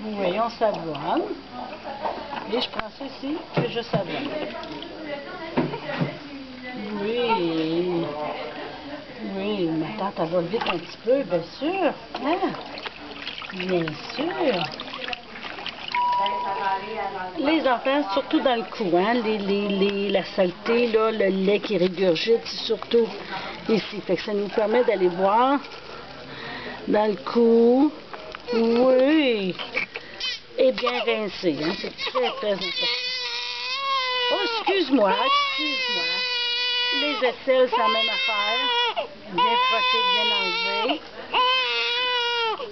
voyons, savonne. Et je prends ceci que je savonne. Oui. Oui, ma tante, elle va vite un petit peu, bien sûr. Hein? Bien sûr. Les enfants, surtout dans le cou, hein? La saleté, là, le lait qui régurgite, surtout ici. Fait que ça nous permet d'aller voir dans le cou. Oui. Et bien rincer, hein? C'est très, très important. Oh, excuse-moi. Les aisselles, c'est la même affaire. Bien frotter, bien enlever.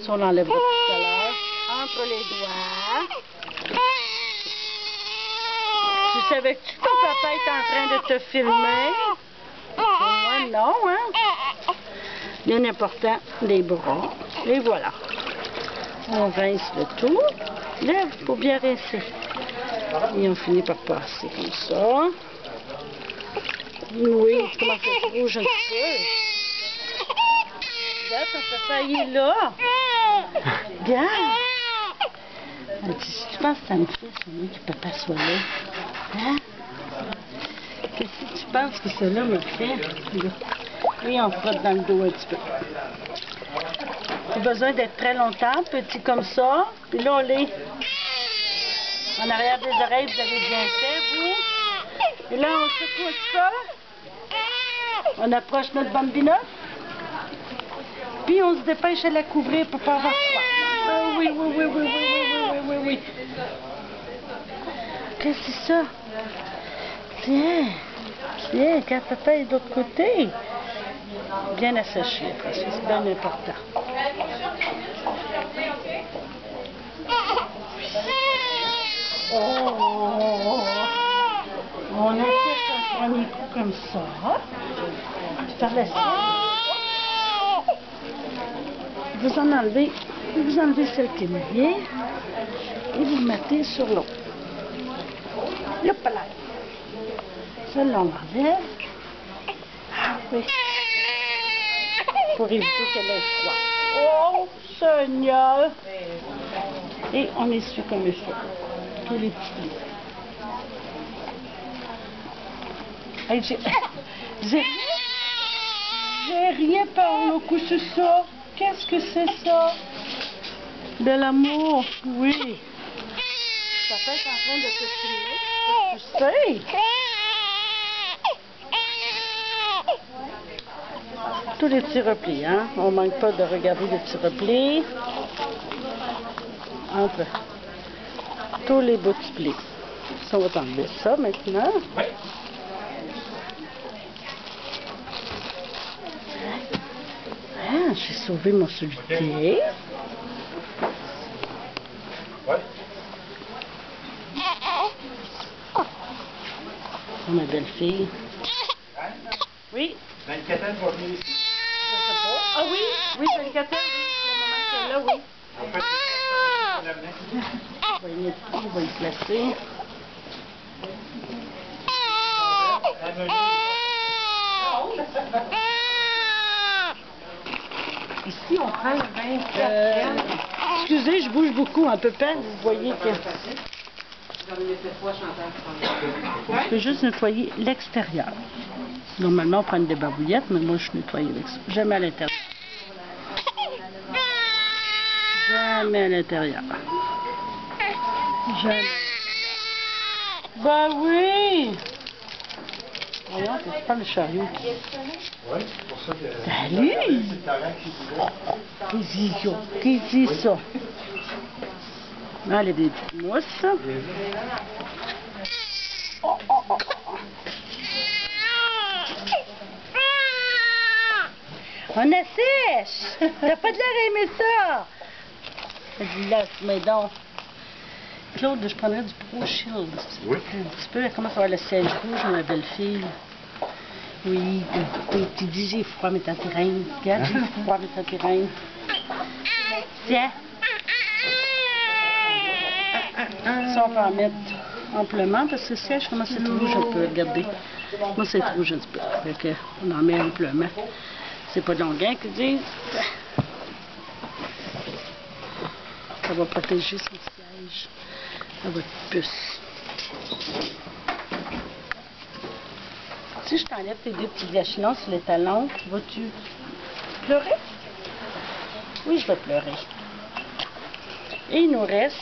Ça, on enlèvera tout à l'heure. Entre les doigts. Tu savais-tu que ton papa est en train de te filmer? Moi, non, hein? Bien important, les bras. Et voilà. On rince le tout. Là, il faut bien rincer. Et on finit par passer comme ça. Oui, tu commences à être rouge un petit peu. Regarde, ton papa, il est là. Regarde. Si tu penses que ça me fait, c'est mieux que papa soit là. Hein? Qu'est-ce que tu penses que cela me fait? Et on frotte dans le dos un petit peu. Pas besoin d'être très longtemps, petit comme ça. Puis là, on les... En arrière des oreilles, vous avez bien fait, vous. Et là, on secoue ça. On approche notre bambina. Puis on se dépêche à la couvrir pour pas avoir froid. Oh, oui. Qu'est-ce que c'est ça? Tiens, quand papa est de l'autre côté. Bien asséché, parce que c'est bien important. Oh! On attache un premier coup comme ça. Par la suite, vous enlevez celle qui est mouillée et vous le mettez sur l'autre. Le palais. Celle-là, on enlève. Ah oui. Pour éviter qu'elle ait froid. Oh, Seigneur! Et on essuie comme il faut. Tous les petits plis. Hey, j'ai rien par le coup, c'est ça. Qu'est-ce que c'est ça? De l'amour, oui. Papa est en train de te filmer. Tu sais? Tous les petits replis, hein? On ne manque pas de regarder les petits replis. Entre tous les bouts de plis. Ça, on va enlever ça maintenant. Ah, j'ai sauvé mon soluté. Oh, ma belle-fille. Oui? 24 ans, tu vas venir ici? Je sais pas. Ah oui? Oui, 24 ans, oui. La maman qui est là, oui. On va y placer. Ici, on prend le 24. Excusez, je bouge beaucoup, un peu peine. Vous voyez que... Je peux juste nettoyer l'extérieur. Normalement, on prend une débarbouillette, mais moi, je nettoie l'extérieur. Jamais à l'intérieur. Jamais à l'intérieur. Jamais. Ben oui! Voyons, c'est pas le chariot. Oui, c'est pour ça que... Salut! Qu'est-ce que c'est ça? Allez, des petites mousses. Oh. On assèche! T'as pas de l'air à aimer ça! Laisse-moi donc. Claude, je prendrais du Pro Shield. Oui. Un petit peu, elle commence à avoir le siège rouge, ma belle-fille. Oui, tu dis j'ai froid, mais t'as tes reines. Regarde, j'ai froid, mais t'as tes reines. Tiens. Ça, on peut en mettre amplement, parce que le siège commence à être rouge un peu, regardez. Moi, c'est rouge un petit peu. Fait qu'on en met amplement. C'est pas de longuin qu'ils disent. Ça va protéger son siège à votre puce. Si je t'enlève tes deux petits gâchillons sur les talons, vas-tu pleurer? Oui, je vais pleurer. Et il nous reste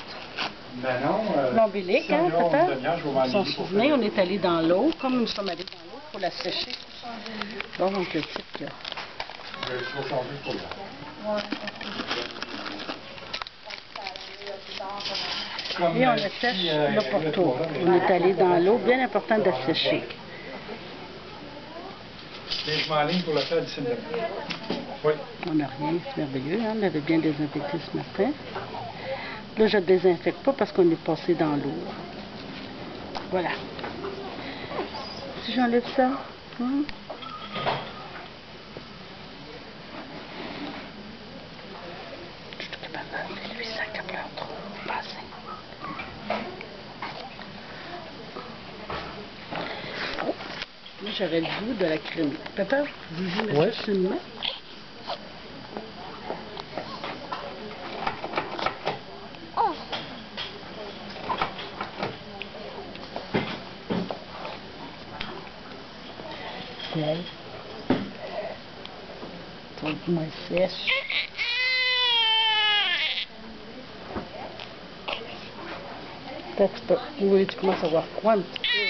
Ben non. l'ombilic, si hein, on ira papa? une demi-heure, je vais Vous m'ennuyer s'en pour souvenez, faire- on est allé dans l'eau. Comme nous sommes allés dans l'eau, il faut la sécher. Bon, donc le type, là. Je vais changer pour là. Comme, Et on le sèche là pour tout. On est allé dans l'eau, bien important de la sécher. Et je m'enligne pour le faire d'ici une demi-heure. Oui. On n'a rien, c'est merveilleux, hein? On avait bien désinfecté ce matin. Là, je ne désinfecte pas parce qu'on est passé dans l'eau. Voilà. Si j'enlève ça, hein? Je suis capable de lui sac à pleurs trop. Passer. Oh, moi, j'aurais le goût de la crème. Papa, vous voulez Ouais. juste une main? Okay. Told my fish. That's pas. Oui, tu commences à avoir froid un petit peu.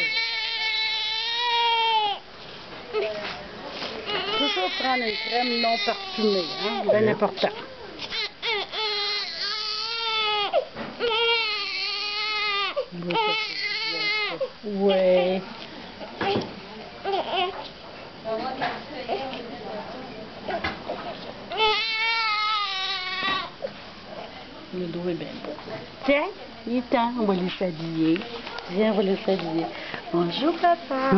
Toujours prendre une crème non parfumée, hein? Bien important. Oui. Le dos est bien beau. Tiens, il est temps, on va les s'habiller. Viens, on va les s'habiller. Bonjour, papa.